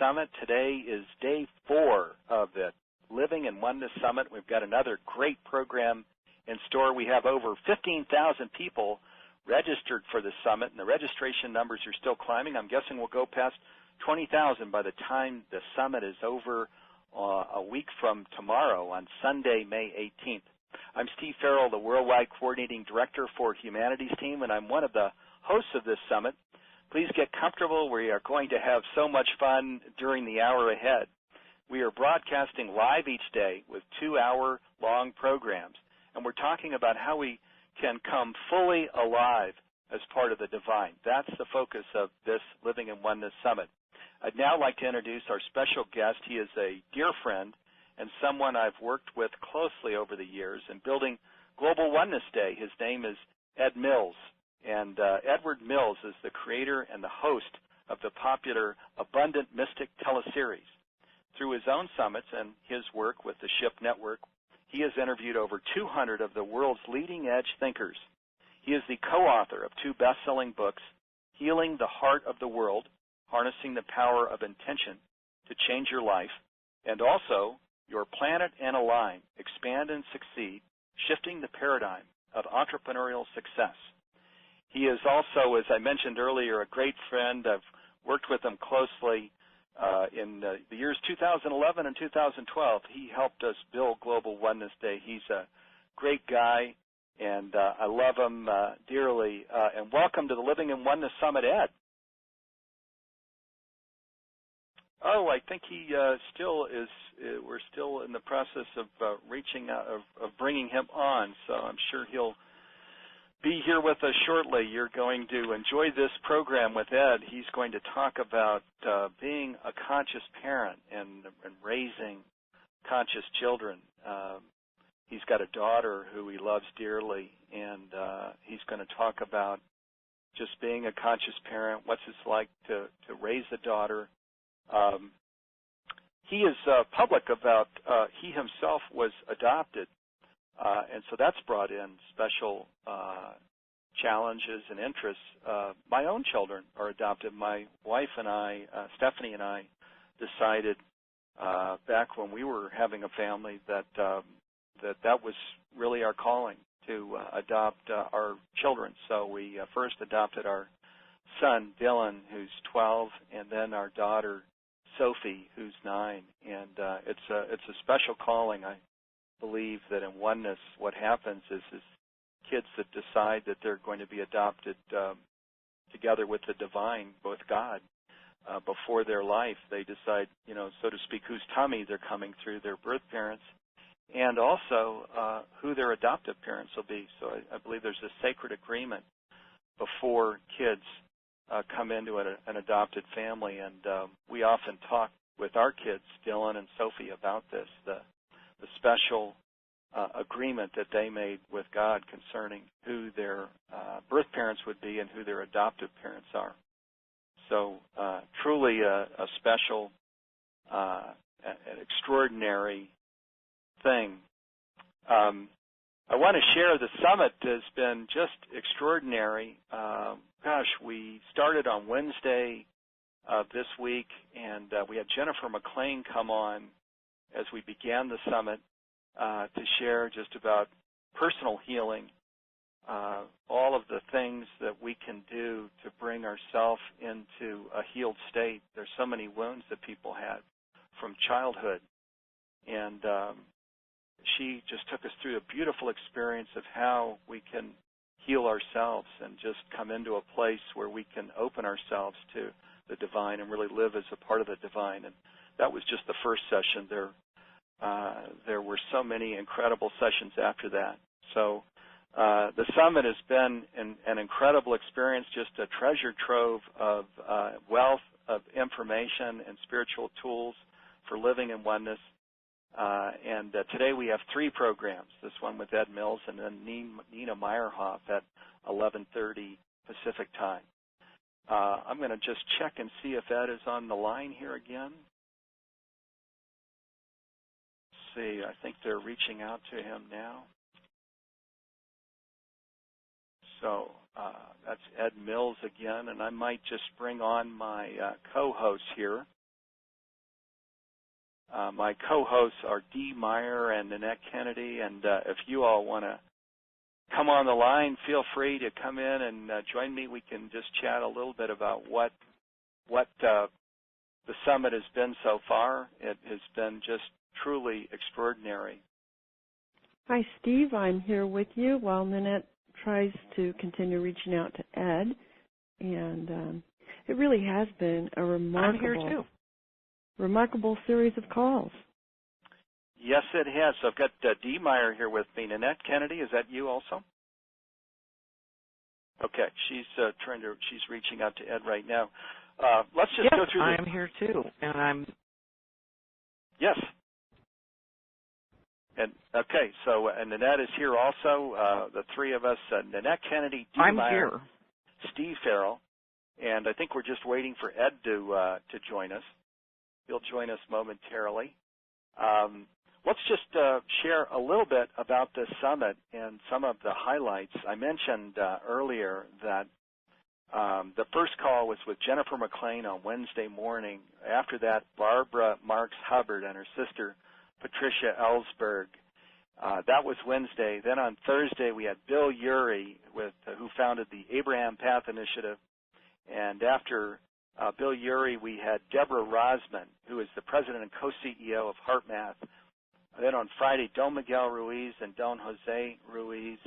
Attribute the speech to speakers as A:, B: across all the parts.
A: Summit. Today is day 4 of the Living in Oneness Summit. We've got another great program in store. We have over 15,000 people registered for the summit, and the registration numbers are still climbing. I'm guessing we'll go past 20,000 by the time the summit is over a week from tomorrow on Sunday, May 18th. I'm Steve Farrell, the Worldwide Coordinating Director for Humanities Team, and I'm one of the hosts of this summit. Please get comfortable. We are going to have so much fun during the hour ahead. We are broadcasting live each day with 2-hour-long programs, and we're talking about how we can come fully alive as part of the divine. That's the focus of this Living in Oneness Summit. I'd now like to introduce our special guest. He is a dear friend and someone I've worked with closely over the years in building Global Oneness Day. His name is Ed Mills. And Edward Mills is the creator and the host of the popular Abundant Mystic teleseries. Through his own summits and his work with the SHIP Network, he has interviewed over 200 of the world's leading-edge thinkers. He is the co-author of 2 best-selling books, Healing the Heart of the World, Harnessing the Power of Intention to Change Your Life, and also Your Planet and Align, Expand and Succeed, Shifting the Paradigm of Entrepreneurial Success. He is also, as I mentioned earlier, a great friend. I've worked with him closely in the years 2011 and 2012. He helped us build Global Oneness Day. He's a great guy, and I love him dearly. And welcome to the Living in Oneness Summit, Ed. Oh, I think he still is. We're still in the process of reaching out, of bringing him on, so I'm sure he'll be here with us shortly. You're going to enjoy this program with Ed. He's going to talk about being a conscious parent and raising conscious children. He's got a daughter who he loves dearly, and he's going to talk about just being a conscious parent, what's it like to raise a daughter. He is public about he himself was adopted. And so that's brought in special challenges and interests. My own children are adopted. My wife and I, Stephanie and I, decided back when we were having a family that that was really our calling, to adopt our children. So we first adopted our son, Dylan, who's 12, and then our daughter, Sophie, who's 9. And it's a special calling. I believe that in oneness, what happens is kids that decide that they're going to be adopted together with the divine, with God, before their life, they decide, so to speak, whose tummy they're coming through, their birth parents, and also who their adoptive parents will be. So I believe there's a sacred agreement before kids come into an adopted family, and we often talk with our kids, Dylan and Sophie, about this, the special agreement that they made with God concerning who their birth parents would be and who their adoptive parents are. So truly a special, an extraordinary thing. I want to share the summit has been just extraordinary. We started on Wednesday this week, and we had Jennifer McLean come on as we began the summit to share just about personal healing, all of the things that we can do to bring ourselves into a healed state. There's so many wounds that people had from childhood, and she just took us through a beautiful experience of how we can heal ourselves and just come into a place where we can open ourselves to the divine and really live as a part of the divine. And that was just the first session. There were so many incredible sessions after that. So the summit has been an incredible experience, just a treasure trove of wealth of information and spiritual tools for living in oneness. And today we have 3 programs, this one with Ed Mills and then Nina Meyerhoff at 11:30 Pacific time. I'm going to just check and see if Ed is on the line here again. Let's see, I think they're reaching out to him now. So that's Ed Mills again, and I might just bring on my co-host here. My co-hosts are Dee Meyer and Nanette Kennedy, and if you all want to come on the line, feel free to come in and join me. We can just chat a little bit about what the summit has been so far. It has been just truly extraordinary.
B: Hi, Steve. I'm here with you while Nanette tries to continue reaching out to Ed. And it really has been a remarkable series of calls.
A: Yes, it has. So I've got Dee Meyer here with me. Nanette Kennedy, is that you also? Okay, she's she's reaching out to Ed right now. Let's just go through this.
C: Yes, I'm here too, and I'm.
A: Yes. And okay, so Nanette is here also. The three of us: Nanette Kennedy, Dee
C: I'm
A: Meyer,
C: here.
A: Steve Farrell, and I think we're just waiting for Ed to join us. He'll join us momentarily. Let's just share a little bit about this summit and some of the highlights. I mentioned earlier that the first call was with Jennifer McLean on Wednesday morning. After that, Barbara Marks Hubbard and her sister Patricia Ellsberg. That was Wednesday. Then on Thursday, we had Bill Urey, who founded the Abraham Path Initiative. And after Bill Urey, we had Deborah Rosman, who is the president and co-CEO of HeartMath. Then on Friday, Don Miguel Ruiz and Don Jose Ruiz.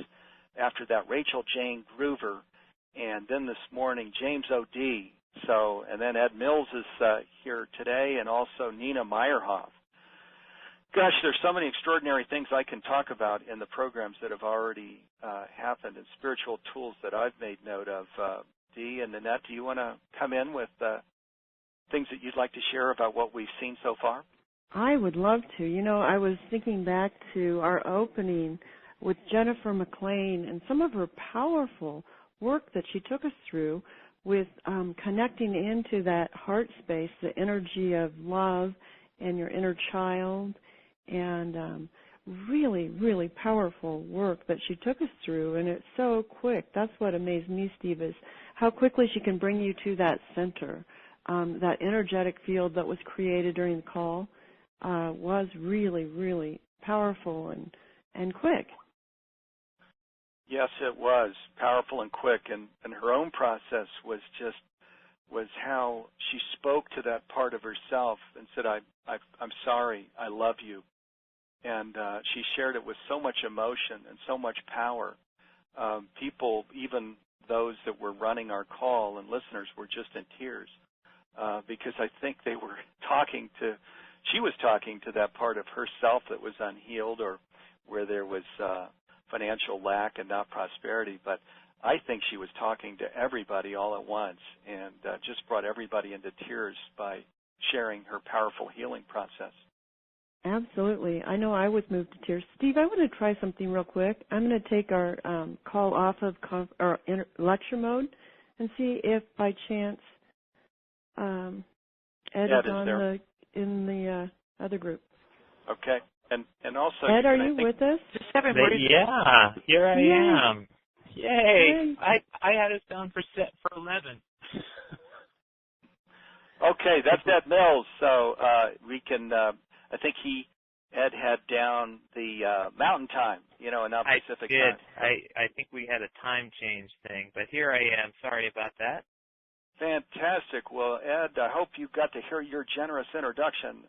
A: After that, Rachel Jane Groover. And then this morning, James O.D. And then Ed Mills is here today, and also Nina Meyerhoff. Gosh, there's so many extraordinary things I can talk about in the programs that have already happened and spiritual tools that I've made note of. Dee and Nanette, do you want to come in with things that you'd like to share about what we've seen so far?
B: I would love to. You know, I was thinking back to our opening with Jennifer McLean and some of her powerful work that she took us through with connecting into that heart space, the energy of love and your inner child, and really, really powerful work that she took us through, and it's so quick. That's what amazed me, Steve, is how quickly she can bring you to that center. That energetic field that was created during the call was really, really powerful and quick.
A: Yes, it was powerful and quick, and her own process was how she spoke to that part of herself and said, I'm sorry, I love you. And she shared it with so much emotion and so much power. People, even those that were running our call and listeners, were just in tears because I think she was talking to that part of herself that was unhealed or where there was financial lack and not prosperity. But I think she was talking to everybody all at once and just brought everybody into tears by sharing her powerful healing process.
B: Absolutely. I know I was moved to tears. Steve, I want to try something real quick. I'm going to take our call off of lecture mode and see if by chance Ed is on in the other group.
A: Okay. And also,
B: Ed, are you with us?
C: Yeah, here I am. Yay! I had us down for 11.
A: Okay, that's Ed Mills. So we can. I think Ed had down the Mountain Time, and not Pacific time.
C: I think we had a time change thing, but here I am. Sorry about that.
A: Fantastic. Well, Ed, I hope you got to hear your generous introduction.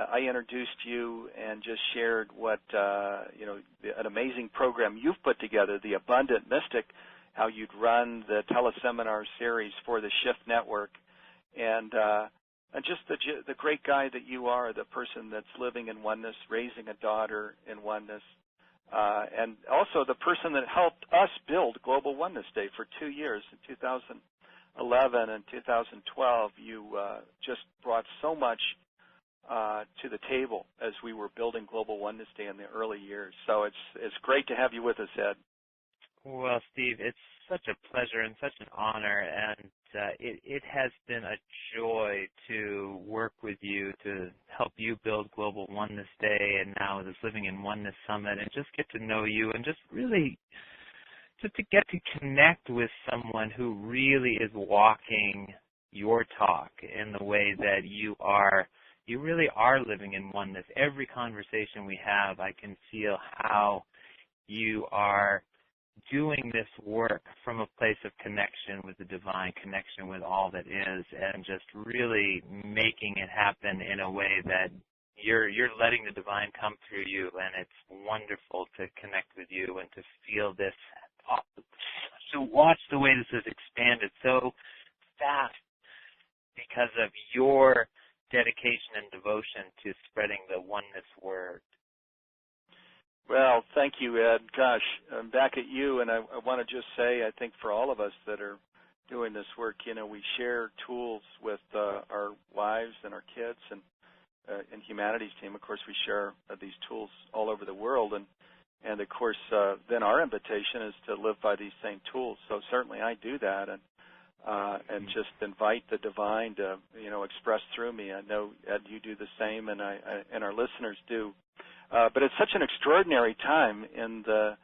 A: I introduced you and just shared what an amazing program you've put together, the Abundant Mystic, how you'd run the teleseminar series for the Shift Network, and just the great guy that you are, the person that's living in oneness, raising a daughter in oneness, and also the person that helped us build Global Oneness Day for 2 years. In 2011 and 2012, you just brought so much to the table as we were building Global Oneness Day in the early years. So it's great to have you with us, Ed.
C: Well, Steve, it's such a pleasure and such an honor, and it has been a joy to work with you to help you build Global Oneness Day and now this Living in Oneness Summit, and just get to know you and just really to get to connect with someone who really is walking your talk, in the way that you really are living in oneness. Every conversation we have, I can feel how you are doing this work from a place of connection with the divine, connection with all that is, and just really making it happen in a way that you're letting the divine come through you, and it's wonderful to connect with you and to feel this, to watch the way this has expanded so fast because of your dedication and devotion to spreading the oneness word.
A: Well, thank you, Ed. Gosh, I'm back at you, and I want to just say, I think for all of us that are doing this work, we share tools with our wives and our kids, and in Humanities Team, of course, we share these tools all over the world, and of course, then our invitation is to live by these same tools. So certainly I do that, and just invite the divine to, express through me. I know, Ed, you do the same, and our listeners do. But it's such an extraordinary time in the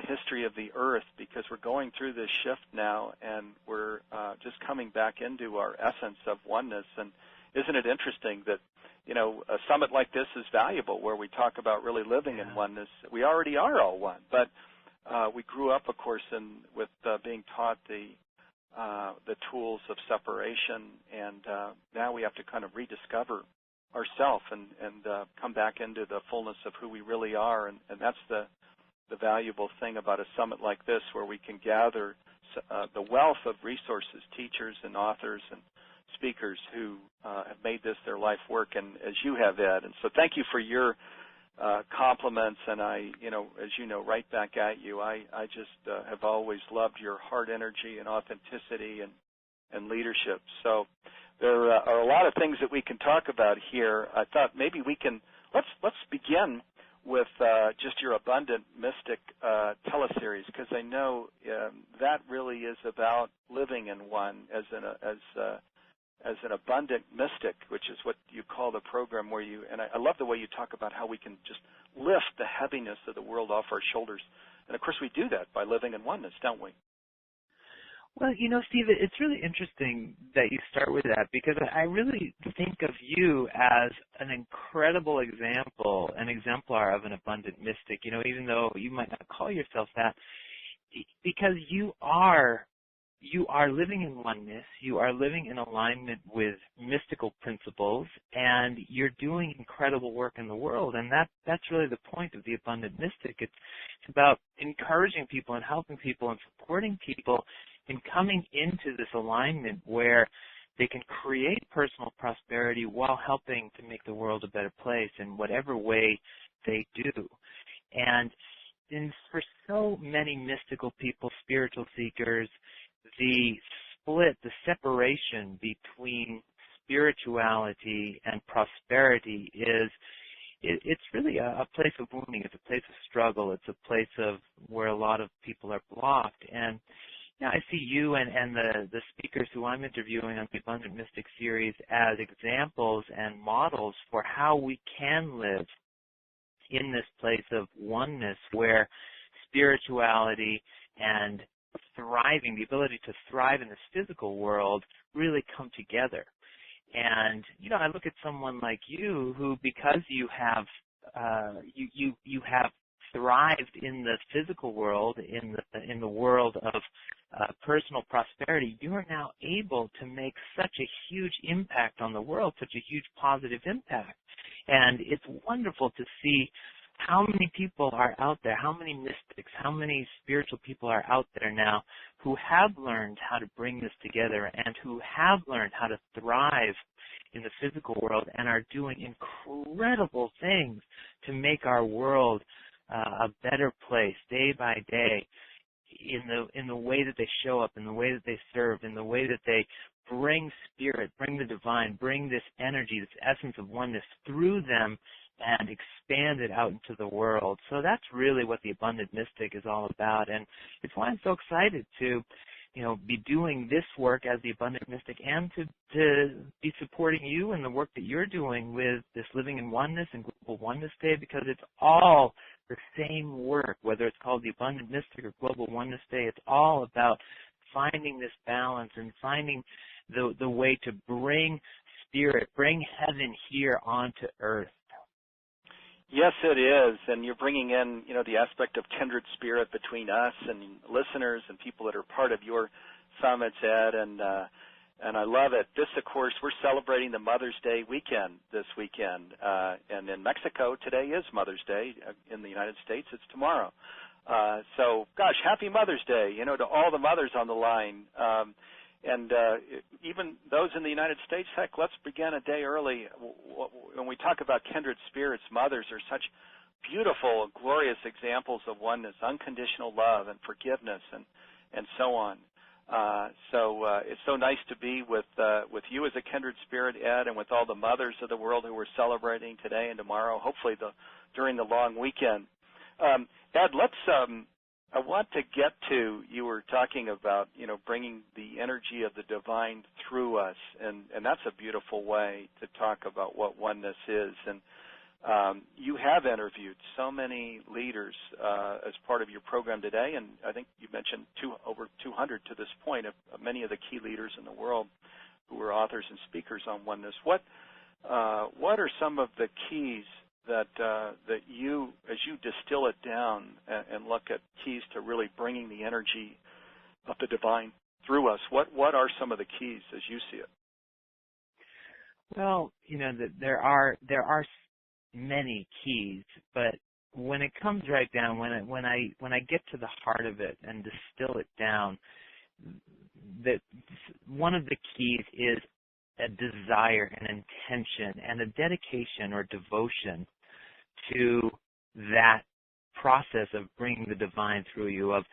A: history of the earth, because we're going through this shift now, and we're just coming back into our essence of oneness. And isn't it interesting that a summit like this is valuable, where we talk about really living in oneness? We already are all one, but we grew up, of course, with being taught the tools of separation, and now we have to kind of rediscover ourselves and come back into the fullness of who we really are, and that's the valuable thing about a summit like this, where we can gather the wealth of resources, teachers and authors and speakers who have made this their life work, and as you have, Ed. And so thank you for your compliments, and I, as you know, right back at you. I just have always loved your heart energy and authenticity and leadership. So there are a lot of things that we can talk about here. I thought maybe we can, let's begin with just your Abundant Mystic teleseries, because I know that really is about living in one as an abundant mystic, which is what you call the program, where you, and I love the way you talk about how we can just lift the heaviness of the world off our shoulders. And of course we do that by living in oneness, don't we?
C: Well, Steve, it's really interesting that you start with that, because I really think of you as an incredible example, an exemplar of an abundant mystic, even though you might not call yourself that, because you are living in oneness, you are living in alignment with mystical principles, and you're doing incredible work in the world, and that's really the point of the abundant mystic. It's about encouraging people and helping people and supporting people in coming into this alignment where they can create personal prosperity while helping to make the world a better place in whatever way they do. And for so many mystical people, spiritual seekers, the split, the separation between spirituality and prosperity it's really a place of wounding. It's a place of struggle. It's a place of where a lot of people are blocked. And I see you and the speakers who I'm interviewing on the Abundant Mystic series as examples and models for how we can live in this place of oneness, where spirituality and thriving, the ability to thrive in this physical world, really come together. And I look at someone like you, who, because you have you have thrived in the physical world, in the world of personal prosperity, you are now able to make such a huge impact on the world, such a huge positive impact. And it's wonderful to see how many people are out there, how many mystics, how many spiritual people are out there now who have learned how to bring this together and who have learned how to thrive in the physical world and are doing incredible things to make our world a better place day by day, in the way that they show up, in the way that they serve, in the way that they bring spirit, bring the divine, bring this energy, this essence of oneness through them and expand it out into the world. So that's really what the Abundant Mystic is all about. And it's why I'm so excited to, be doing this work as the Abundant Mystic, and to be supporting you in the work that you're doing with this Living in Oneness and Global Oneness Day, because it's all the same work, whether it's called the Abundant Mystic or Global Oneness Day. It's all about finding this balance and finding the way to bring spirit, bring heaven here onto earth.
A: Yes, it is, and you're bringing in, the aspect of kindred spirit between us and listeners and people that are part of your summits, Ed, and I love it. This, of course, we're celebrating the Mother's Day weekend this weekend, and in Mexico, today is Mother's Day. In the United States, it's tomorrow. So, gosh, happy Mother's Day, to all the mothers on the line. And even those in the United States, heck, let's begin a day early. When we talk about kindred spirits, mothers are such beautiful, glorious examples of oneness, unconditional love and forgiveness and so on. So it's so nice to be with you as a kindred spirit, Ed, and with all the mothers of the world who we're celebrating today and tomorrow, hopefully during the long weekend. Ed, I want to get to, you were talking about, bringing the energy of the divine through us, and that's a beautiful way to talk about what oneness is. And you have interviewed so many leaders as part of your program today, and I think you mentioned over 200 to this point of many of the key leaders in the world who are authors and speakers on oneness. What are some of the keys that you, as you distill it down and look at keys to really bringing the energy of the divine through us, what are some of the keys as you see it?
C: Well, there are many keys, but when it comes right down, when I get to the heart of it and distill it down, that one of the keys is a desire, an intention, and a dedication or devotion to that process of bringing the divine through you, of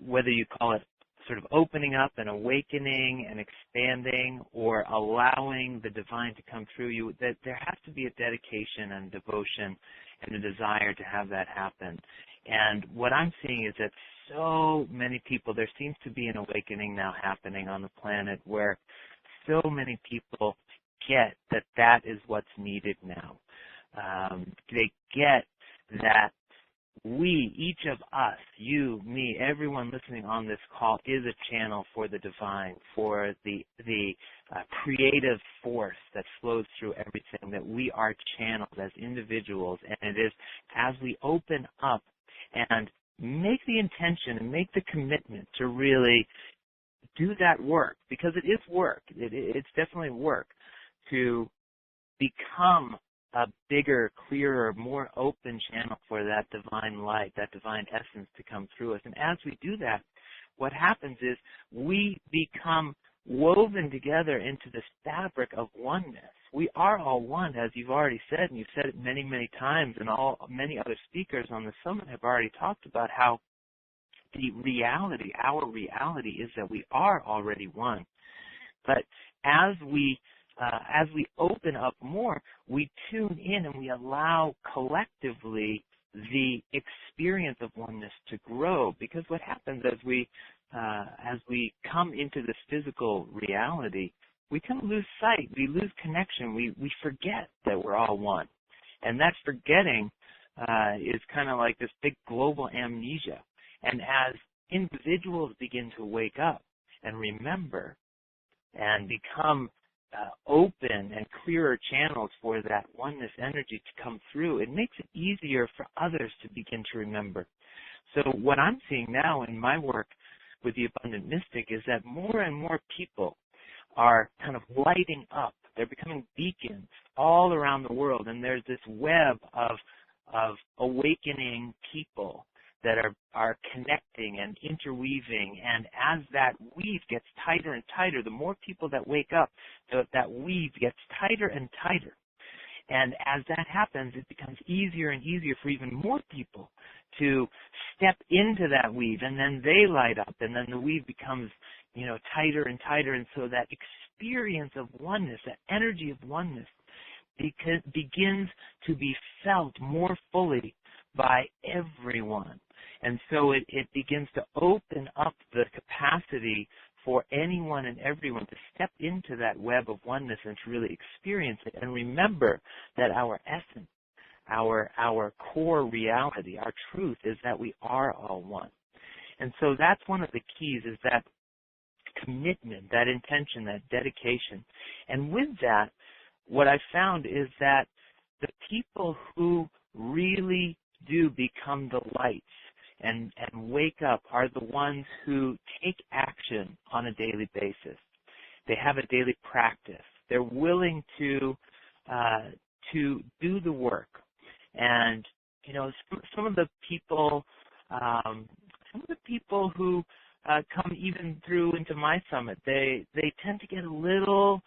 C: whether you call it sort of opening up and awakening and expanding or allowing the divine to come through you, that there has to be a dedication and devotion and a desire to have that happen. And what I'm seeing is that so many people, there seems to be an awakening now happening on the planet where so many people get that that is what's needed now. They get that we, each of us, you, me, everyone listening on this call is a channel for the divine, for the creative force that flows through everything, that we are channels as individuals. And it is as we open up and make the intention and make the commitment to really do that work, because it is work. It's definitely work to become a bigger, clearer, more open channel for that divine light, that divine essence to come through us. And as we do that, what happens is we become woven together into this fabric of oneness. We are all one, as you've already said, and you've said it many, many times, and many other speakers on the summit have already talked about how the reality, our reality, is that we are already one. But as we open up more, we tune in and we allow collectively the experience of oneness to grow. Because what happens as we come into this physical reality, we kind of lose sight, we lose connection, we forget that we're all one. And that forgetting is kind of like this big global amnesia. And as individuals begin to wake up and remember and become open and clearer channels for that oneness energy to come through, it makes it easier for others to begin to remember. So what I'm seeing now in my work with the Abundant Mystic is that more and more people are kind of lighting up. They're becoming beacons all around the world, and there's this web of awakening people that are connecting and interweaving, and as that weave gets tighter and tighter, the more people that wake up, that weave gets tighter and tighter. And as that happens, it becomes easier and easier for even more people to step into that weave, and then they light up, and then the weave becomes, tighter and tighter, and so that experience of oneness, that energy of oneness, begins to be felt more fully by everyone. And so it begins to open up the capacity for anyone and everyone to step into that web of oneness and to really experience it. And remember that our essence, our core reality, our truth is that we are all one. And so that's one of the keys, is that commitment, that intention, that dedication. And with that, what I found is that the people who really do become the lights and wake up are the ones who take action on a daily basis. They have a daily practice. They're willing to do the work. And some of the people who come even through into my summit, they tend to get a little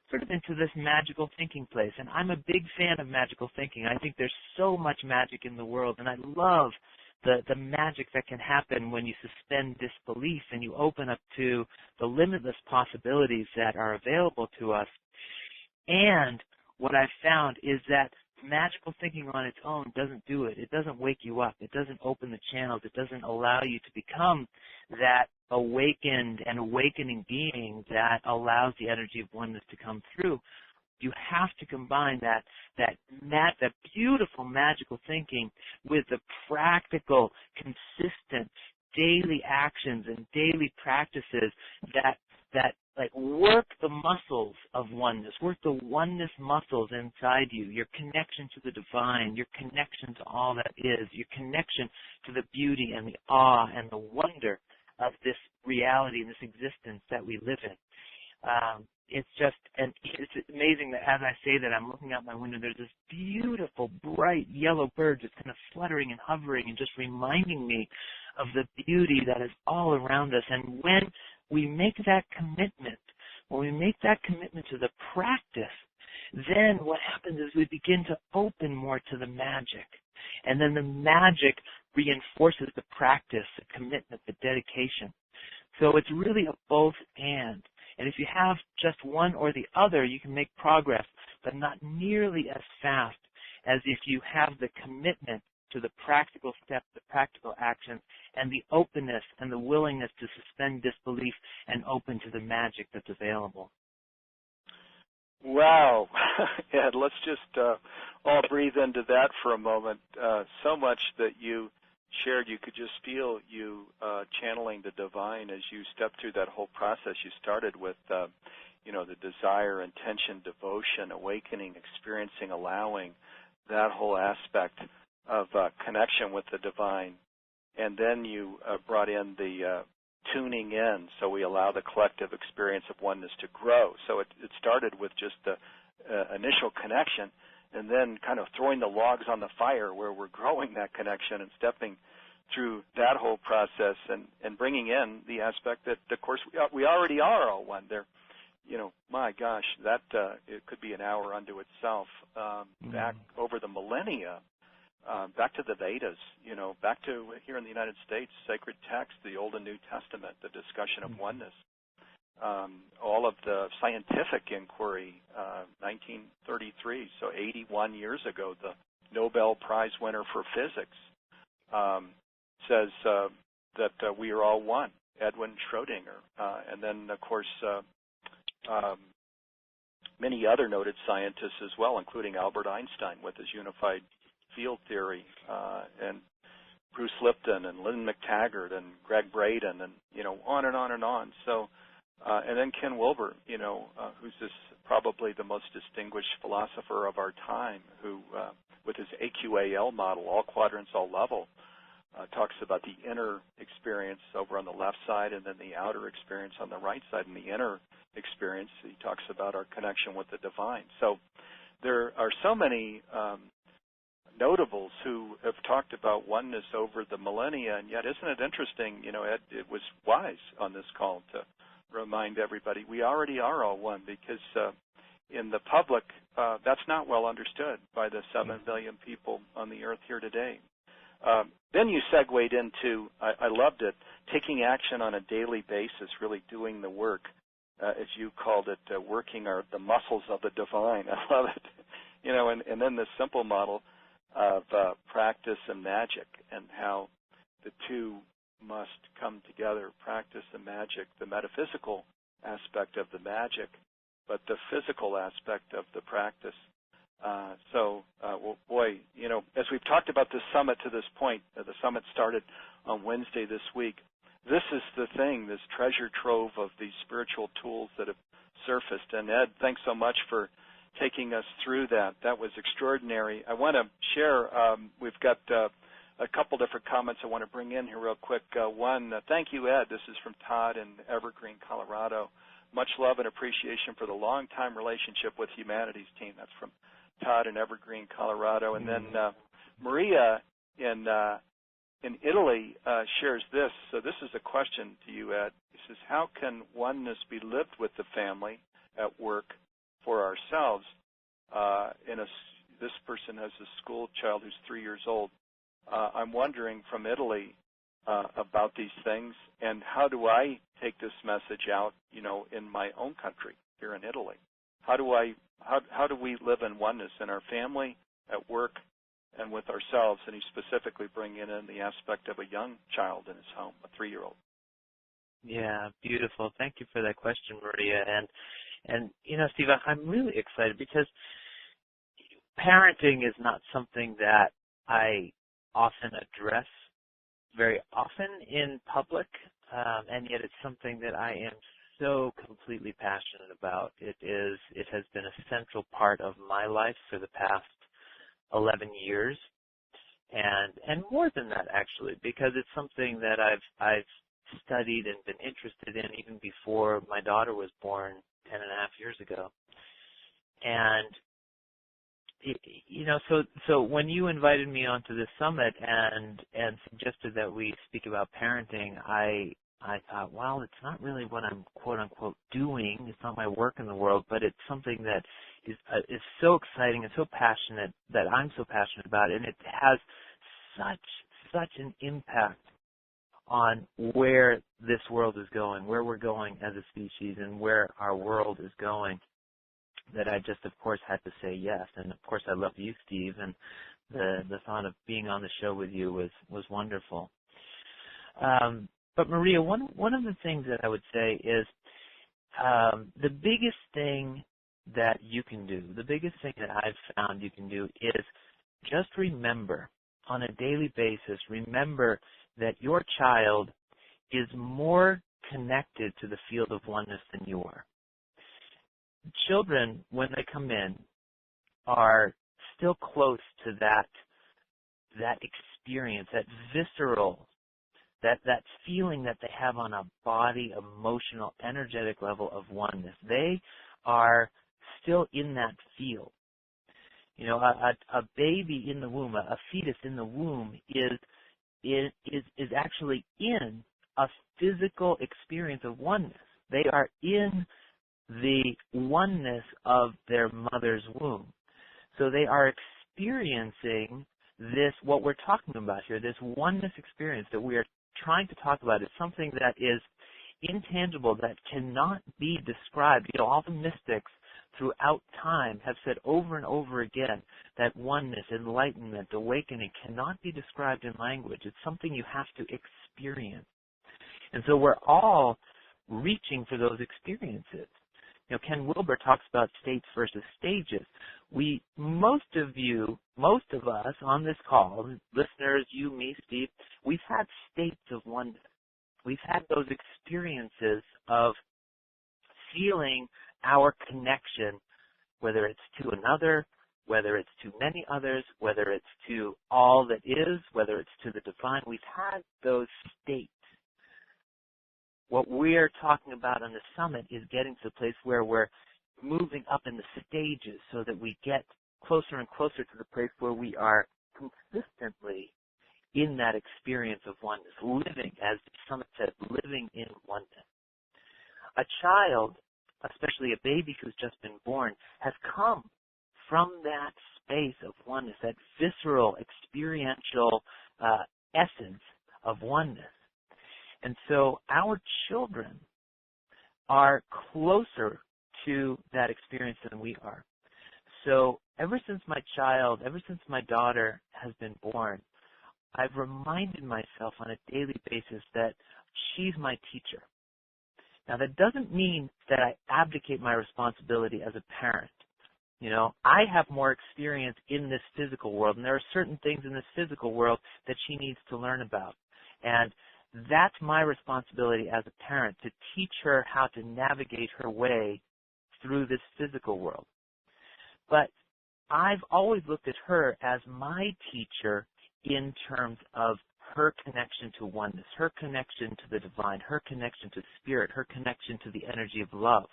C: sort of into this magical thinking place. And I'm a big fan of magical thinking. I think there's so much magic in the world, and I love the magic that can happen when you suspend disbelief and you open up to the limitless possibilities that are available to us. And what I've found is that magical thinking on its own doesn't do it. It doesn't wake you up. It doesn't open the channels. It doesn't allow you to become that awakened and awakening being that allows the energy of oneness to come through. You have to combine that beautiful magical thinking with the practical, consistent daily actions and daily practices that like work the muscles of oneness, work the oneness muscles inside you, your connection to the divine, your connection to all that is, your connection to the beauty and the awe and the wonder of this reality and this existence that we live in. It's amazing that as I say that, I'm looking out my window, there's this beautiful, bright yellow bird just kind of fluttering and hovering and just reminding me of the beauty that is all around us. And when we make that commitment, to the practice, then what happens is we begin to open more to the magic. And then the magic reinforces the practice, the commitment, the dedication. So it's really a both and. And if you have just one or the other, you can make progress, but not nearly as fast as if you have the commitment to the practical steps, the practical actions, and the openness and the willingness to suspend disbelief and open to the magic that's available.
A: Wow. Ed, let's just all breathe into that for a moment. So much that you shared, you could just feel you channeling the divine as you stepped through that whole process. You started with, the desire, intention, devotion, awakening, experiencing, allowing, that whole aspect of connection with the divine. And then you brought in the tuning in, so we allow the collective experience of oneness to grow. So it started with just the initial connection, and then kind of throwing the logs on the fire where we're growing that connection and stepping through that whole process and bringing in the aspect that, of course, we already are all one. There, my gosh, that it could be an hour unto itself. Back over the millennia, back to the Vedas, back to here in the United States, sacred text, the Old and New Testament, the discussion of oneness, all of the scientific inquiry, 1933, so 81 years ago, the Nobel Prize winner for physics says that we are all one, Edwin Schrodinger. And then, of course, many other noted scientists as well, including Albert Einstein with his unified field theory, and Bruce Lipton and Lynn McTaggart and Greg Braden, and on and on and on. So, and then Ken Wilber, who's probably the most distinguished philosopher of our time, who with his AQAL model, all quadrants, all level, talks about the inner experience over on the left side and then the outer experience on the right side. And the inner experience, he talks about our connection with the divine. So there are so many notables who have talked about oneness over the millennia, and yet isn't it interesting, Ed, it was wise on this call to remind everybody we already are all one, because in the public, that's not well understood by the 7 billion people on the earth here today. Then you segued into, I loved it, taking action on a daily basis, really doing the work, as you called it, working the muscles of the divine. I love it. And then the simple model of practice and magic, and how the two must come together, practice and magic, the metaphysical aspect of the magic, but the physical aspect of the practice. Well, boy, as we've talked about this summit to this point, the summit started on Wednesday this week. this is the thing, this treasure trove of these spiritual tools that have surfaced. And Ed, thanks so much for taking us through that. That was extraordinary. I want to share, we've got a couple different comments I want to bring in here real quick. One, thank you, Ed. This is from Todd in Evergreen, Colorado. Much love and appreciation for the long-time relationship with Humanities team. That's from Todd in Evergreen, Colorado. And then Maria in Italy shares this. So this is a question to you, Ed. He says, how can oneness be lived with the family, at work, for ourselves? This person has a school child who's 3 years old. I'm wondering from Italy about these things, and how do I take this message out, in my own country here in Italy? How do we live in oneness in our family, at work, and with ourselves? And he's specifically bringing in the aspect of a young child in his home, a 3-year-old.
C: Yeah, beautiful. Thank you for that question, Maria. And Steve, I'm really excited because parenting is not something that I often address very often in public, and yet it's something that I am so completely passionate about. It has been a central part of my life for the past 11 years, and more than that actually, because it's something that I've studied and been interested in even before my daughter was born 10 and a half years ago. And so when you invited me onto this summit and suggested that we speak about parenting, I thought, well, it's not really what I'm quote unquote doing. It's not my work in the world, but it's something that is so exciting and so passionate, that I'm so passionate about, and it has such an impact on where this world is going, where we're going as a species, and where our world is going, that I just, of course, had to say yes. And, of course, I love you, Steve, and the thought of being on the show with you was wonderful. But, Maria, one of the things that I would say is the biggest thing that you can do, the biggest thing that I've found you can do is just remember, on a daily basis, remember that your child is more connected to the field of oneness than you are. Children, when they come in, are still close to that experience, that visceral, that feeling that they have on a body, emotional, energetic level of oneness. They are still in that field. A baby in the womb, a fetus in the womb is actually in a physical experience of oneness. They are in the oneness of their mother's womb. So they are experiencing this, what we're talking about here, this oneness experience that we are trying to talk about is something that is intangible, that cannot be described. All the mystics throughout time have said over and over again that oneness, enlightenment, awakening cannot be described in language. It's something you have to experience. And so we're all reaching for those experiences. Ken Wilber talks about states versus stages. Most of us on this call, listeners, you, me, Steve, we've had states of oneness. We've had those experiences of feeling our connection, whether it's to another, whether it's to many others, whether it's to all that is, whether it's to the divine. We've had those states. What we're talking about on the summit is getting to the place where we're moving up in the stages so that we get closer and closer to the place where we are consistently in that experience of oneness, living, as the summit said, living in oneness. A child, especially a baby who's just been born, has come from that space of oneness, that visceral, experiential essence of oneness. And so our children are closer to that experience than we are. So ever since my daughter has been born, I've reminded myself on a daily basis that she's my teacher. Now, that doesn't mean that I abdicate my responsibility as a parent. I have more experience in this physical world, and there are certain things in this physical world that she needs to learn about. And that's my responsibility as a parent, to teach her how to navigate her way through this physical world. But I've always looked at her as my teacher in terms of her connection to oneness, her connection to the divine, her connection to spirit, her connection to the energy of love.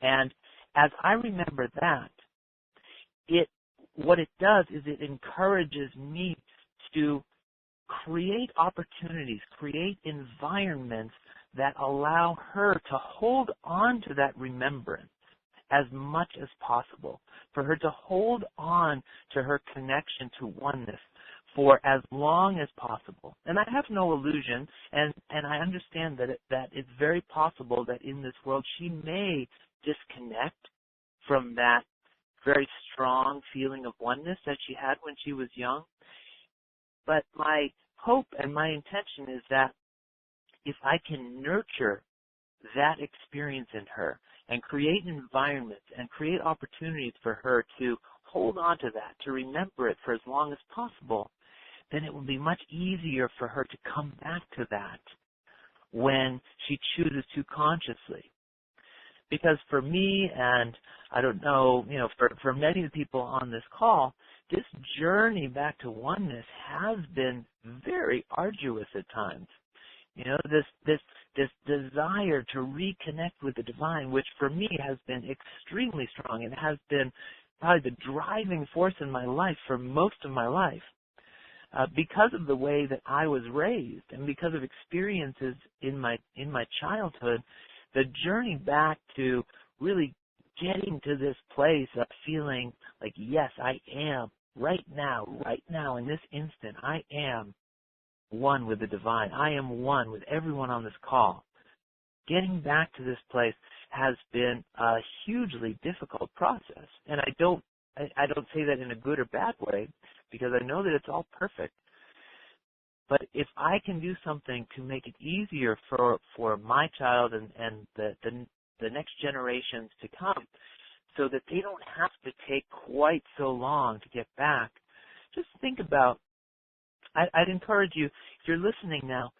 C: And as I remember that, what it does is it encourages me to create opportunities, create environments that allow her to hold on to that remembrance as much as possible, for her to hold on to her connection to oneness for as long as possible. And I have no illusion, and I understand that it's very possible that in this world she may disconnect from that very strong feeling of oneness that she had when she was young. But my hope and my intention is that if I can nurture that experience in her and create environments and create opportunities for her to hold on to that, to remember it for as long as possible, then it will be much easier for her to come back to that when she chooses to consciously. Because for me, and I don't know, for many of the people on this call, this journey back to oneness has been very arduous at times. This desire to reconnect with the divine, which for me has been extremely strong and has been probably the driving force in my life for most of my life. Because of the way that I was raised and because of experiences in my childhood, the journey back to really getting to this place of feeling like, yes, I am right now, in this instant, I am one with the divine. I am one with everyone on this call. Getting back to this place has been a hugely difficult process. And I don't say that in a good or bad way, because I know that it's all perfect. But if I can do something to make it easier for my child and the next generations to come, so that they don't have to take quite so long to get back, just think about, I'd encourage you, if you're listening now,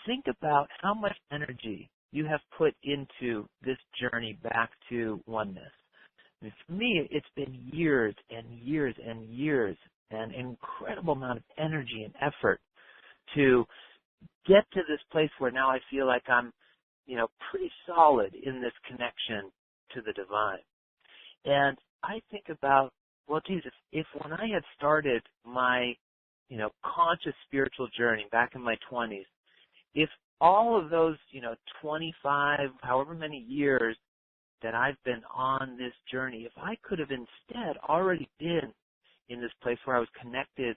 C: think about how much energy you have put into this journey back to oneness. I mean, for me, it's been years and years and years, an incredible amount of energy and effort to get to this place where now I feel like I'm, pretty solid in this connection to the divine. And I think about, well, Jesus, if when I had started my, conscious spiritual journey back in my 20s, if all of those, 25, however many years that I've been on this journey, if I could have instead already been in this place where I was connected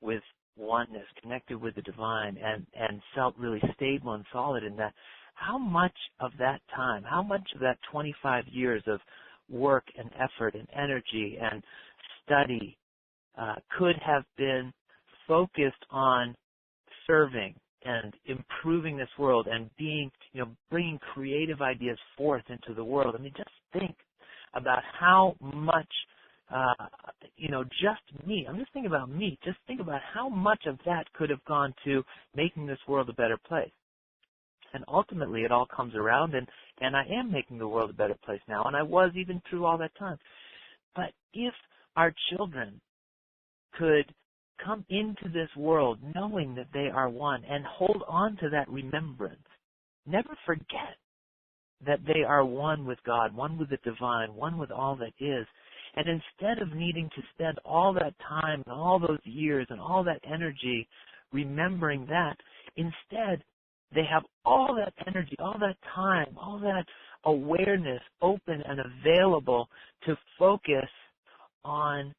C: with oneness, connected with the divine, and felt really stable and solid in that, how much of that time, how much of that 25 years of work and effort and energy and study could have been focused on serving and improving this world and being, bringing creative ideas forth into the world. I mean, just think about how much, just me. I'm just thinking about me. Just think about how much of that could have gone to making this world a better place. And ultimately, it all comes around, and I am making the world a better place now, and I was even through all that time. But if our children could come into this world knowing that they are one and hold on to that remembrance, never forget that they are one with God, one with the divine, one with all that is. And instead of needing to spend all that time and all those years and all that energy remembering that, instead they have all that energy, all that time, all that awareness open and available to focus on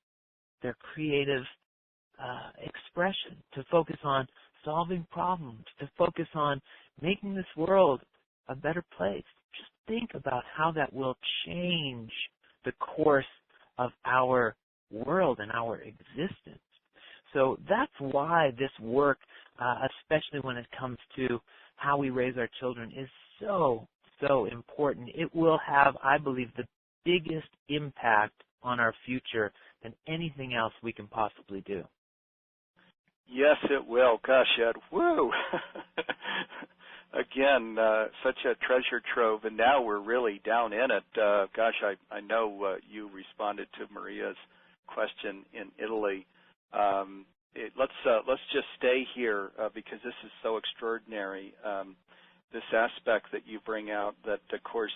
C: their creative expression, to focus on solving problems, to focus on making this world a better place. Just think about how that will change the course of our world and our existence. So that's why this work, especially when it comes to how we raise our children, is so, so important. It will have, I believe, the biggest impact on our future than anything else we can possibly do.
A: Yes, it will. Gosh, Ed, woo! Again, such a treasure trove, and now we're really down in it. Gosh, I know you responded to Maria's question in Italy. Let's just stay here because this is so extraordinary. This aspect that you bring out, that of course,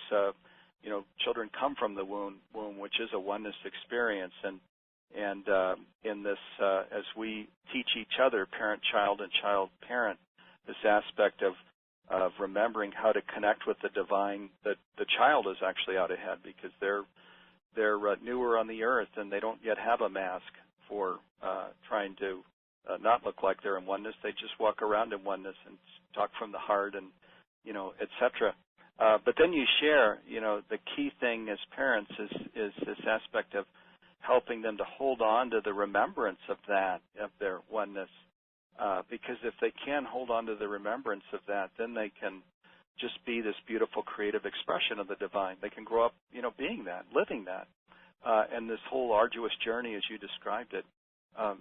A: children come from the womb, which is a oneness experience, and in this, as we teach each other, parent-child and child-parent, this aspect of remembering how to connect with the divine, that the child is actually out ahead because they're newer on the earth and they don't yet have a mask for trying to not look like they're in oneness. They just walk around in oneness and talk from the heart and, etc. But then you share, the key thing as parents is this aspect of helping them to hold on to the remembrance of that, of their oneness. Because if they can hold on to the remembrance of that, then they can just be this beautiful creative expression of the divine. They can grow up, being that, living that. And this whole arduous journey, as you described it,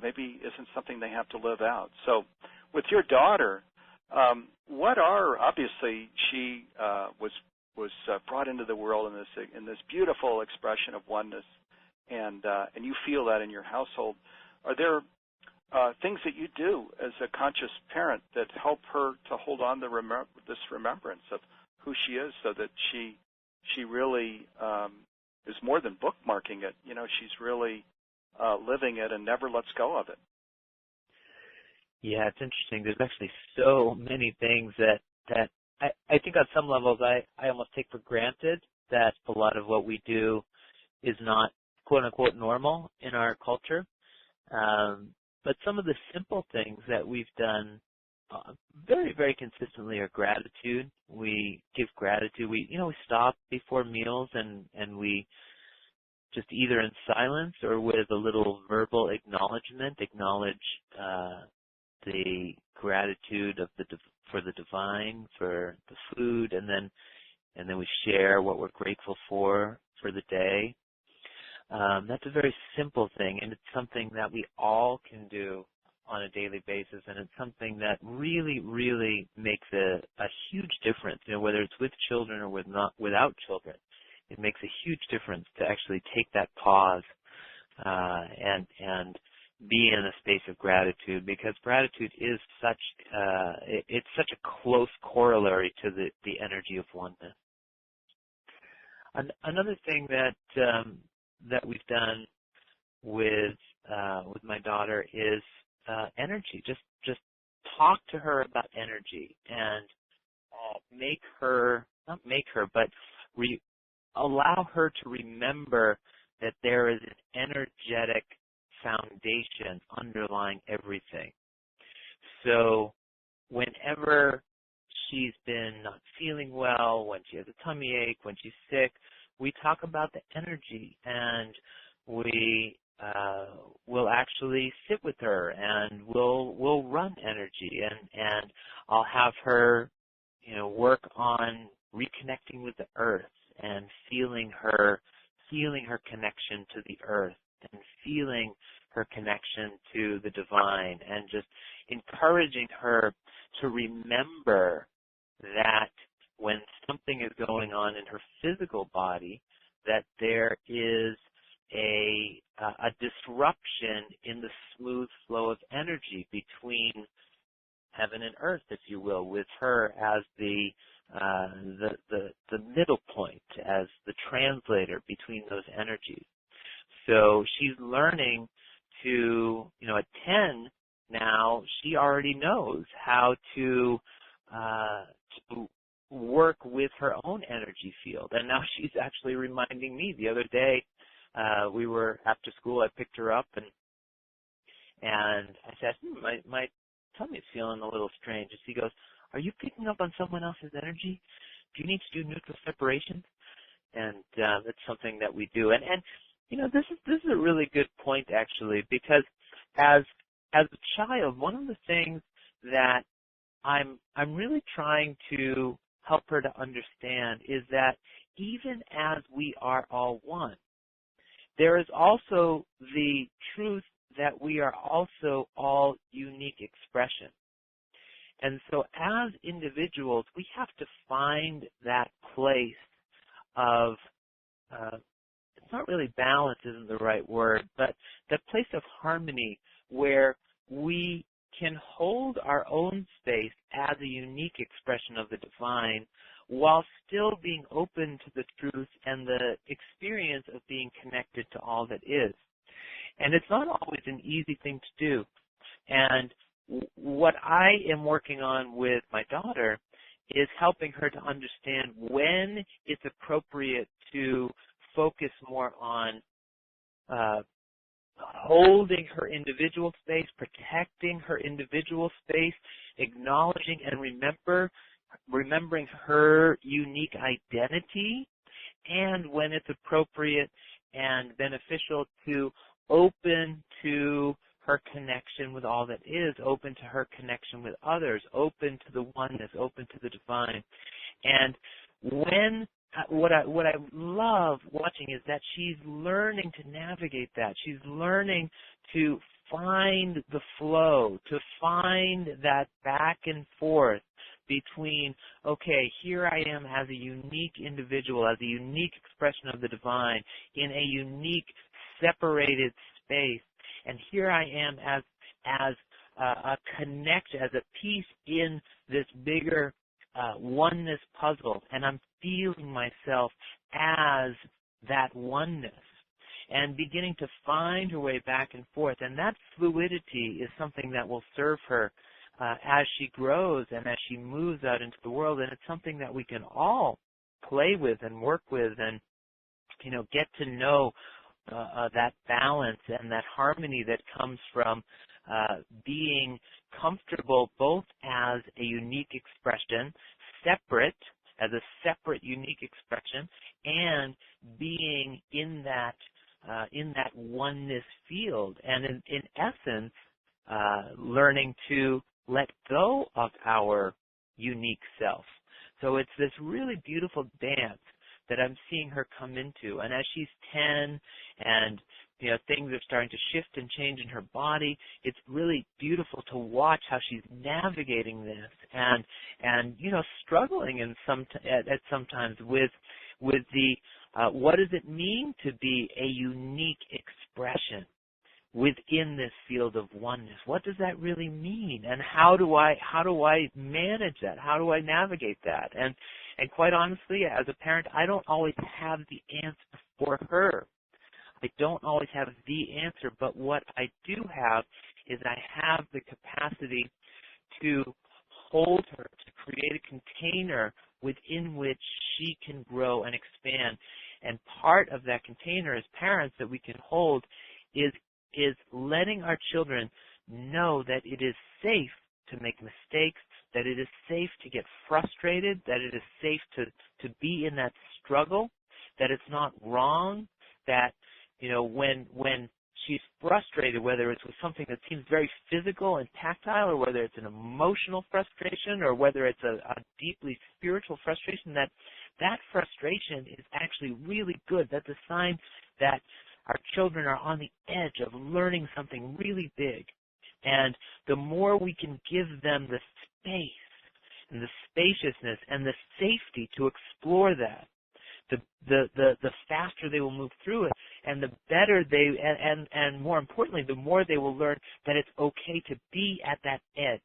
A: maybe isn't something they have to live out. So with your daughter, obviously she was brought into the world in this beautiful expression of oneness, and you feel that in your household. Are there things that you do as a conscious parent that help her to hold on to this remembrance of who she is, so that she really is more than bookmarking it? She's really living it and never lets go of it.
C: Yeah, it's interesting. There's actually so many things that I think on some levels I almost take for granted, that a lot of what we do is not quote-unquote normal in our culture. But some of the simple things that we've done very, very consistently are gratitude. We give gratitude. We stop before meals and we just either in silence or with a little verbal acknowledgement acknowledge the gratitude for the divine, for the food, and then we share what we're grateful for the day. That's a very simple thing, and it's something that we all can do on a daily basis, and it's something that really, really makes a huge difference. Whether it's with children or without children, it makes a huge difference to actually take that pause and be in a space of gratitude, because gratitude is it's such a close corollary to the energy of oneness. Another thing that we've done with my daughter is energy. Just talk to her about energy and allow her to remember that there is an energetic foundation underlying everything. So whenever she's been not feeling well, when she has a tummy ache, when she's sick, we talk about the energy, and we will actually sit with her and we'll run energy, and I'll have her work on reconnecting with the earth and feeling her connection to the earth and feeling her connection to the divine, and just encouraging her to remember that when something is going on in her physical body, that there is a disruption in the smooth flow of energy between heaven and earth, if you will, with her as the middle point, as the translator between those energies. So she's learning to, at 10 now, she already knows how to work with her own energy field. And now she's actually reminding me. The other day, we were after school, I picked her up and I said, my tummy's feeling a little strange. And she goes, are you picking up on someone else's energy? Do you need to do neutral separation? And that's something that we do. And this is a really good point, actually, because as a child, one of the things that I'm really trying to help her to understand is that even as we are all one, there is also the truth that we are also all unique expression. And so as individuals, we have to find that place of, it's not really balance isn't the right word, but that place of harmony where we can hold our own space as a unique expression of the divine while still being open to the truth and the experience of being connected to all that is. And it's not always an easy thing to do. And what I am working on with my daughter is helping her to understand when it's appropriate to focus more on holding her individual space, protecting her individual space, acknowledging and remembering her unique identity, and when it's appropriate and beneficial to open to her connection with all that is, open to her connection with others, open to the oneness, open to the divine. And when what I love watching is that she's learning to navigate that. She's learning to find the flow, to find that back and forth between, okay, here I am as a unique individual, as a unique expression of the divine in a unique separated space, and here I am as a connection, as a piece in this bigger oneness puzzle, and I'm feeling myself as that oneness and beginning to find her way back and forth. And that fluidity is something that will serve her as she grows and as she moves out into the world. And it's something that we can all play with and work with and, get to know that balance and that harmony that comes from being comfortable both as a unique expression, separate, as a separate unique expression, and being in that oneness field, and in essence, learning to let go of our unique self. So it's this really beautiful dance that I'm seeing her come into. And as she's 10 and things are starting to shift and change in her body, it's really beautiful to watch how she's navigating this and struggling at sometimes with the what does it mean to be a unique expression within this field of oneness? What does that really mean? And how do I manage that? How do I navigate that? And quite honestly, as a parent, I don't always have the answer for her. I don't always have the answer, but what I do have is I have the capacity to hold her, to create a container within which she can grow and expand. And part of that container as parents that we can hold is letting our children know that it is safe to make mistakes, that it is safe to get frustrated, that it is safe to be in that struggle, that it's not wrong, that when she's frustrated, whether it's with something that seems very physical and tactile, or whether it's an emotional frustration, or whether it's a deeply spiritual frustration, that frustration is actually really good. That's a sign that our children are on the edge of learning something really big. And the more we can give them the space and the spaciousness and the safety to explore that, the faster they will move through it, and the better and more importantly, the more they will learn that it's okay to be at that edge.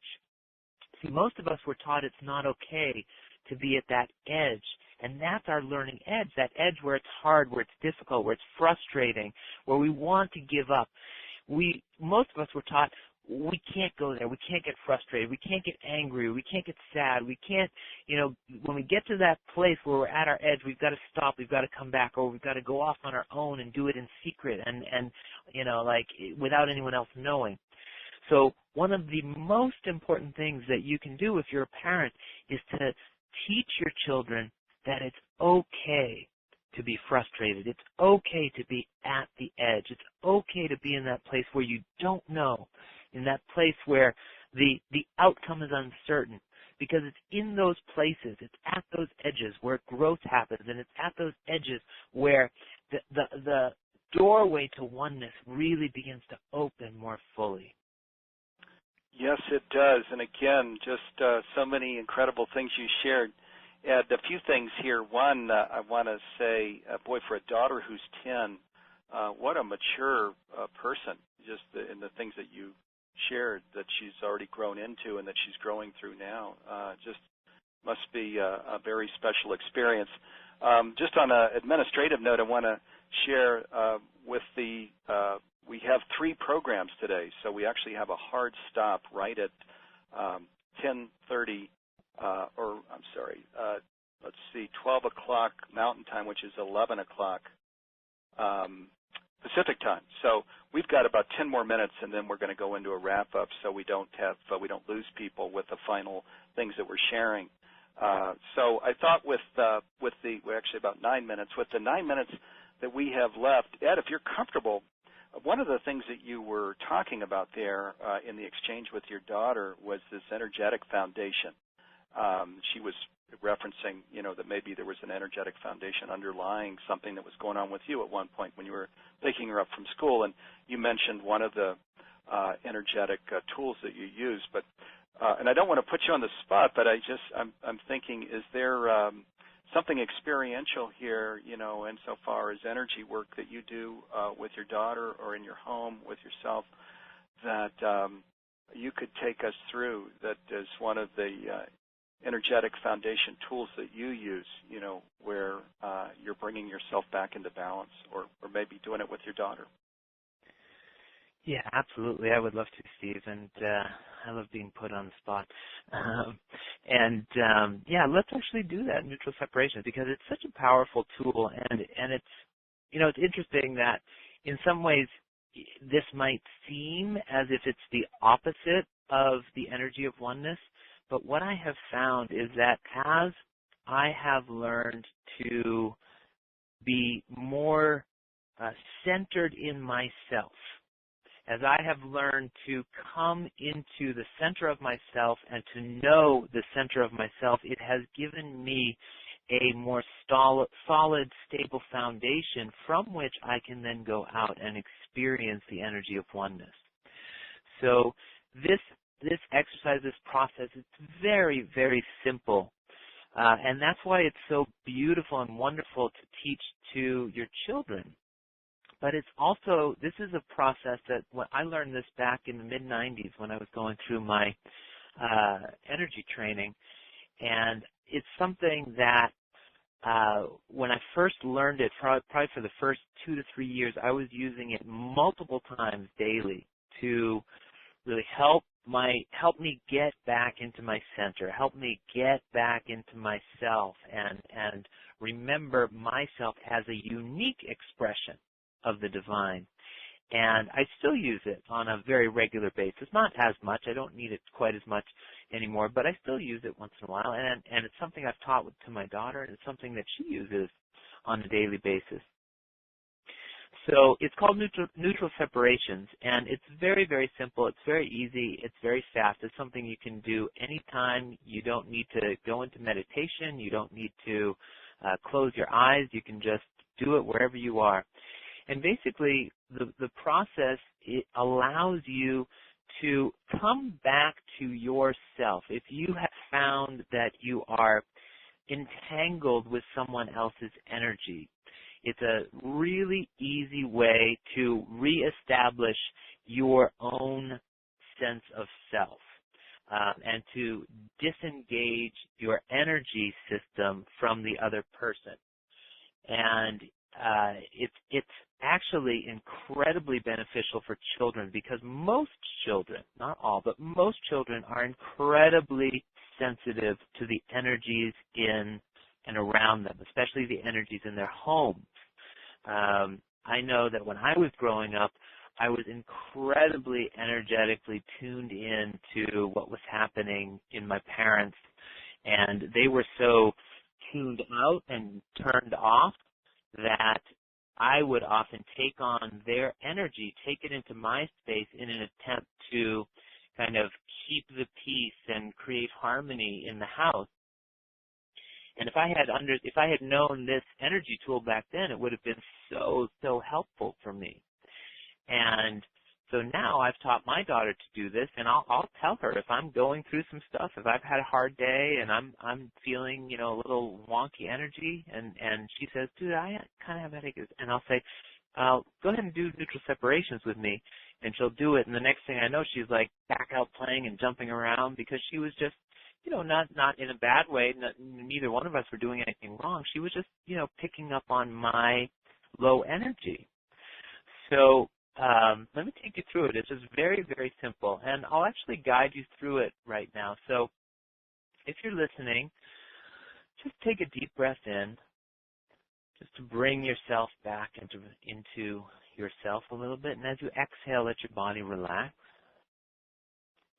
C: See, most of us were taught it's not okay to be at that edge, and that's our learning edge, that edge where it's hard, where it's difficult, where it's frustrating, where we want to give up. Most of us were taught we can't go there. We can't get frustrated. We can't get angry. We can't get sad. We can't, when we get to that place where we're at our edge, we've got to stop. We've got to come back, or we've got to go off on our own and do it in secret and without anyone else knowing. So one of the most important things that you can do if you're a parent is to teach your children that it's okay to be frustrated. It's okay to be at the edge. It's okay to be in that place where you don't know, in that place where the outcome is uncertain, because it's in those places, it's at those edges where growth happens, and it's at those edges where the doorway to oneness really begins to open more fully.
A: Yes, it does. And again, just so many incredible things you shared. And a few things here. One, I want to say, boy, for a daughter who's 10, what a mature person, just in the things that you shared that she's already grown into and that she's growing through now. Just must be a very special experience. Just on an administrative note, I want to share we have 3 programs today, so we actually have a hard stop right at 10:30, let's see, 12 o'clock Mountain Time, which is 11 o'clock Pacific Time. So we've got about 10 more minutes, and then we're going to go into a wrap-up, so we don't lose people with the final things that we're sharing. So I thought we're actually about 9 minutes. With the 9 minutes that we have left, Ed, if you're comfortable, one of the things that you were talking about there in the exchange with your daughter was this energetic foundation. She was referencing, that maybe there was an energetic foundation underlying something that was going on with you at one point when you were picking her up from school, and you mentioned one of the energetic tools that you use. But and I don't want to put you on the spot, but I'm thinking, is there something experiential here, insofar as energy work that you do with your daughter or in your home with yourself that you could take us through, that is one of the energetic foundation tools that you use, where you're bringing yourself back into balance, or maybe doing it with your daughter?
C: Yeah, absolutely. I would love to, Steve, and I love being put on the spot. Let's actually do that, neutral separation, because it's such a powerful tool, and it's, it's interesting that in some ways this might seem as if it's the opposite of the energy of oneness, but what I have found is that as I have learned to be more centered in myself, as I have learned to come into the center of myself and to know the center of myself, it has given me a more solid, stable foundation from which I can then go out and experience the energy of oneness. So this exercise, this process, it's very, very simple. And that's why it's so beautiful and wonderful to teach to your children. But it's also, this is a process that when I learned this back in the mid-'90s when I was going through my energy training. And it's something that when I first learned it, probably for the first 2 to 3 years, I was using it multiple times daily to really help me get back into my center, help me get back into myself and remember myself as a unique expression of the divine. And I still use it on a very regular basis, not as much. I don't need it quite as much anymore, but I still use it once in a while. And it's something I've taught to my daughter, and it's something that she uses on a daily basis. So it's called neutral separations, and it's very, very simple. It's very easy. It's very fast. It's something you can do anytime. You don't need to go into meditation. You don't need to close your eyes. You can just do it wherever you are. And basically, the process, it allows you to come back to yourself. If you have found that you are entangled with someone else's energy, it's a really easy way to reestablish your own sense of self and to disengage your energy system from the other person. And it's actually incredibly beneficial for children because most children, not all, but most children are incredibly sensitive to the energies in and around them, especially the energies in their homes. I know that when I was growing up, I was incredibly energetically tuned in to what was happening in my parents, and they were so tuned out and turned off that I would often take on their energy, take it into my space in an attempt to kind of keep the peace and create harmony in the house. And if I had known this energy tool back then, it would have been so helpful for me. And so now I've taught my daughter to do this, and I'll tell her if I'm going through some stuff, if I've had a hard day and I'm feeling, a little wonky energy, and she says, dude, I kind of have a headache, and I'll say, go ahead and do neutral separations with me, and she'll do it, and the next thing I know, she's like back out playing and jumping around because she was just, not in a bad way. Neither one of us were doing anything wrong. She was just, picking up on my low energy. So let me take you through it. It's just very, very simple, and I'll actually guide you through it right now. So if you're listening, just take a deep breath in, just to bring yourself back into yourself a little bit, and as you exhale, let your body relax.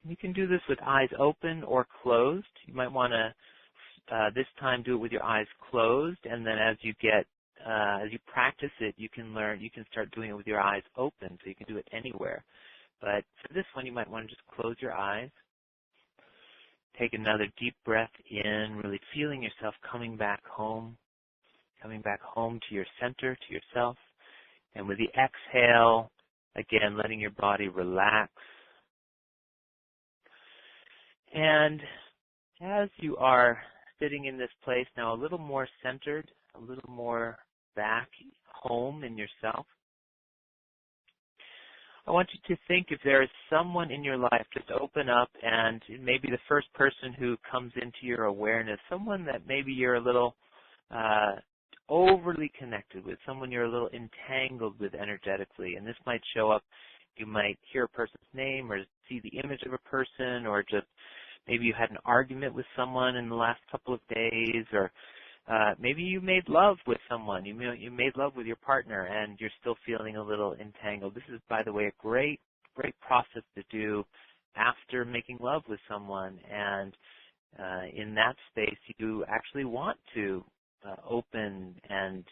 C: You can do this with eyes open or closed. You might want to this time do it with your eyes closed, and then as you practice it, you can start doing it with your eyes open, so you can do it anywhere. But for this one, you might want to just close your eyes. Take another deep breath in, really feeling yourself coming back home to your center, to yourself. And with the exhale, again, letting your body relax. And as you are sitting in this place now, a little more centered, a little more back home in yourself, I want you to think if there is someone in your life, just open up, and maybe the first person who comes into your awareness, someone that maybe you're a little overly connected with, someone you're a little entangled with energetically. And this might show up, you might hear a person's name or see the image of a person, or just maybe you had an argument with someone in the last couple of days, or maybe you made love with someone. You made love with your partner and you're still feeling a little entangled. This is, by the way, a great process to do after making love with someone. And in that space, you actually want to open and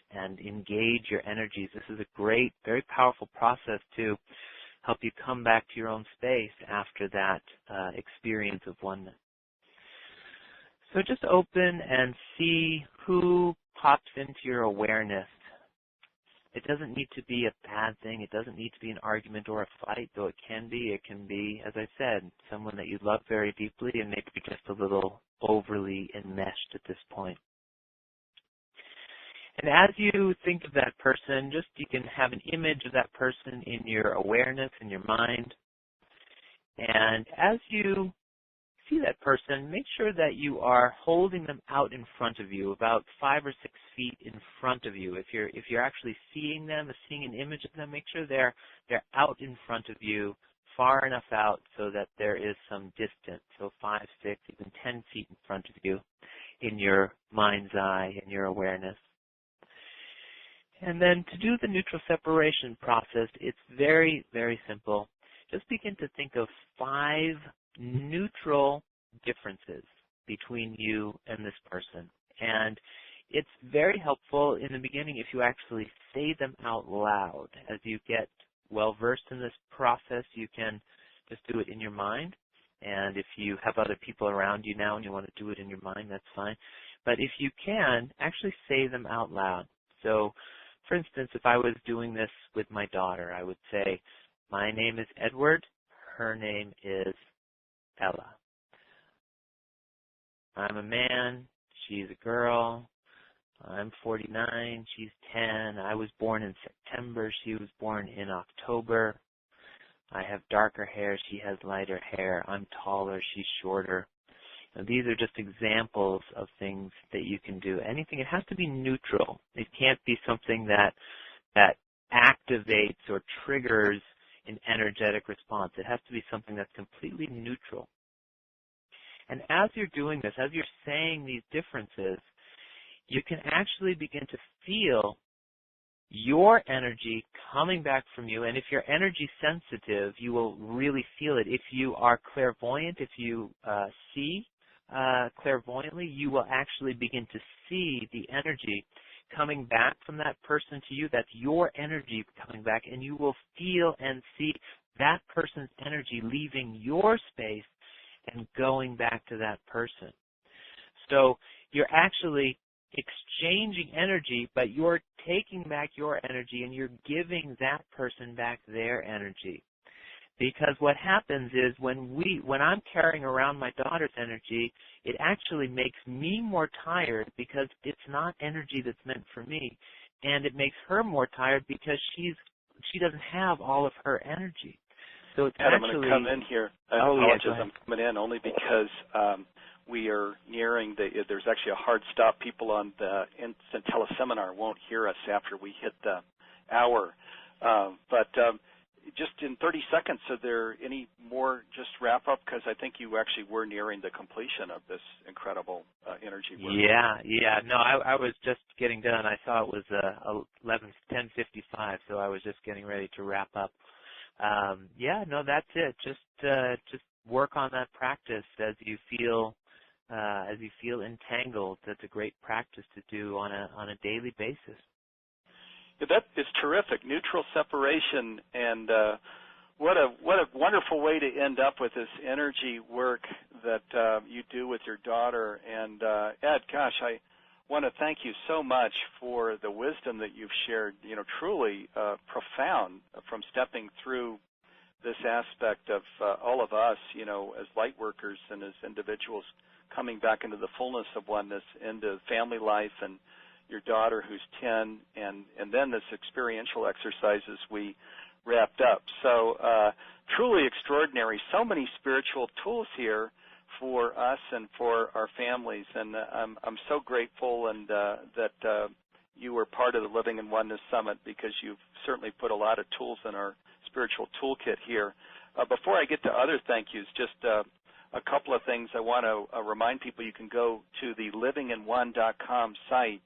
C: engage your energies. This is a great, very powerful process to help you come back to your own space after that experience of oneness. So just open and see who pops into your awareness. It doesn't need to be a bad thing. It doesn't need to be an argument or a fight, though it can be. It can be, as I said, someone that you love very deeply and maybe just a little overly enmeshed at this point. And as you think of that person, you can have an image of that person in your awareness, in your mind. And as you see that person, make sure that you are holding them out in front of you, about 5 or 6 feet in front of you. If you're actually seeing them, seeing an image of them, make sure they're out in front of you, far enough out so that there is some distance. So 5, 6, even 10 feet in front of you in your mind's eye, in your awareness. And then to do the neutral separation process, it's very, very simple. Just begin to think of 5 neutral differences between you and this person. And it's very helpful in the beginning if you actually say them out loud. As you get well-versed in this process, you can just do it in your mind. And if you have other people around you now and you want to do it in your mind, that's fine. But if you can, actually say them out loud. So, for instance, if I was doing this with my daughter, I would say, my name is Edward, her name is Ella. I'm a man, she's a girl. I'm 49, she's 10. I was born in September, she was born in October. I have darker hair, she has lighter hair. I'm taller, she's shorter. Now, these are just examples of things that you can do. Anything, it has to be neutral. It can't be something that activates or triggers an energetic response. It has to be something that's completely neutral. And as you're doing this, as you're saying these differences, you can actually begin to feel your energy coming back from you. And if you're energy sensitive, you will really feel it. If you are clairvoyant, if you see clairvoyantly, you will actually begin to see the energy coming back from that person to you. That's your energy coming back, and you will feel and see that person's energy leaving your space and going back to that person. So you're actually exchanging energy, but you're taking back your energy and you're giving that person back their energy. Because what happens is when I'm carrying around my daughter's energy, it actually makes me more tired because it's not energy that's meant for me. And it makes her more tired because she doesn't have all of her energy. So it's
A: Ed,
C: actually...
A: I'm going to come in here. I apologize, I'm coming in only because we are nearing there's actually a hard stop. People on the instant teleseminar won't hear us after we hit the hour. But just in 30 seconds, are there any more just wrap up? Because I think you actually were nearing the completion of this incredible energy work.
C: Yeah. No, I was just getting done. I saw it was 10:55, so I was just getting ready to wrap up. No, that's it. Just work on that practice as you feel entangled. That's a great practice to do on a daily basis.
A: Yeah, that is terrific. Neutral separation, and what a wonderful way to end up with this energy work that you do with your daughter. And Ed, gosh, I want to thank you so much for the wisdom that you've shared. Truly profound from stepping through this aspect of all of us, as light workers and as individuals coming back into the fullness of oneness, into family life, and your daughter who's 10, and then this experiential exercises we wrapped up. So truly extraordinary. So many spiritual tools here for us and for our families, and I'm so grateful and that you were part of the Living in Oneness Summit, because you've certainly put a lot of tools in our spiritual toolkit here. Before I get to other thank yous, just a couple of things I want to remind people. You can go to the livinginone.com site,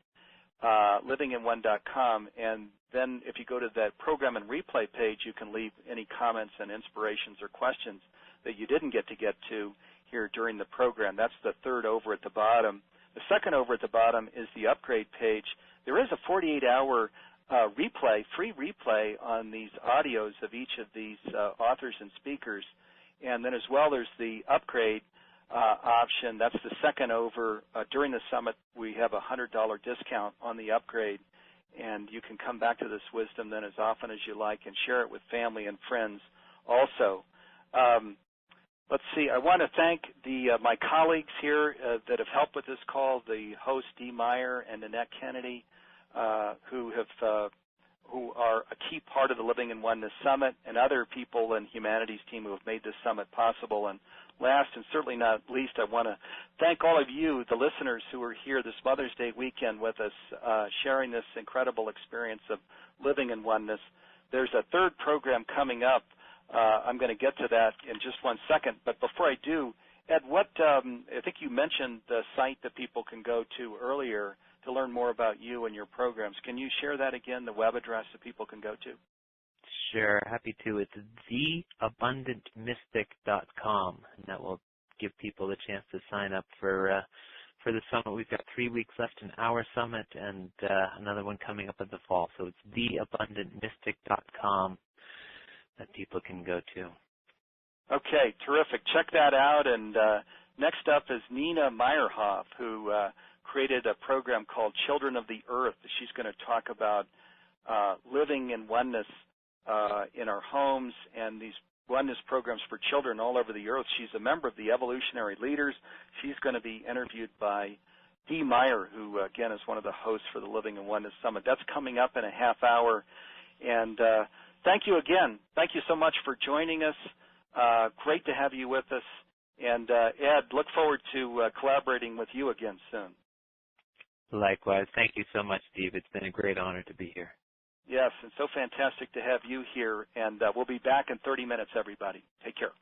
A: livinginone.com, and then if you go to that program and replay page, you can leave any comments and inspirations or questions that you didn't get to here during the program. That's the third over at the bottom. The second over at the bottom is the upgrade page. There is a 48-hour replay, free replay on these audios of each of these authors and speakers. And then as well, there's the upgrade option. That's the second over. During the summit, we have a $100 discount on the upgrade, and you can come back to this wisdom then as often as you like and share it with family and friends also. Let's see. I want to thank my colleagues here that have helped with this call, the host, Dee Meyer and Annette Kennedy, who are a key part of the Living in Oneness Summit, and other people in Humanities team who have made this summit possible. And last and certainly not least, I want to thank all of you, the listeners who are here this Mother's Day weekend with us, sharing this incredible experience of living in oneness. There's a third program coming up. I'm going to get to that in just one second. But before I do, Ed, I think you mentioned the site that people can go to earlier to learn more about you and your programs. Can you share that again, the web address that people can go to?
C: Sure, happy to. It's theabundantmystic.com, and that will give people the chance to sign up for the summit. We've got 3 weeks left in our summit and another one coming up in the fall. So it's theabundantmystic.com that people can go to.
A: Okay, terrific. Check that out. And next up is Nina Meyerhoff, who created a program called Children of the Earth. She's going to talk about living in oneness in our homes and these oneness programs for children all over the earth. She's a member of the Evolutionary Leaders. She's going to be interviewed by Dee Meyer, who, again, is one of the hosts for the Living in Oneness Summit. That's coming up in a half hour. And thank you again. Thank you so much for joining us. Great to have you with us. And, Ed, look forward to collaborating with you again soon.
C: Likewise. Thank you so much, Steve. It's been a great honor to be here.
A: Yes, and so fantastic to have you here. And we'll be back in 30 minutes, everybody. Take care.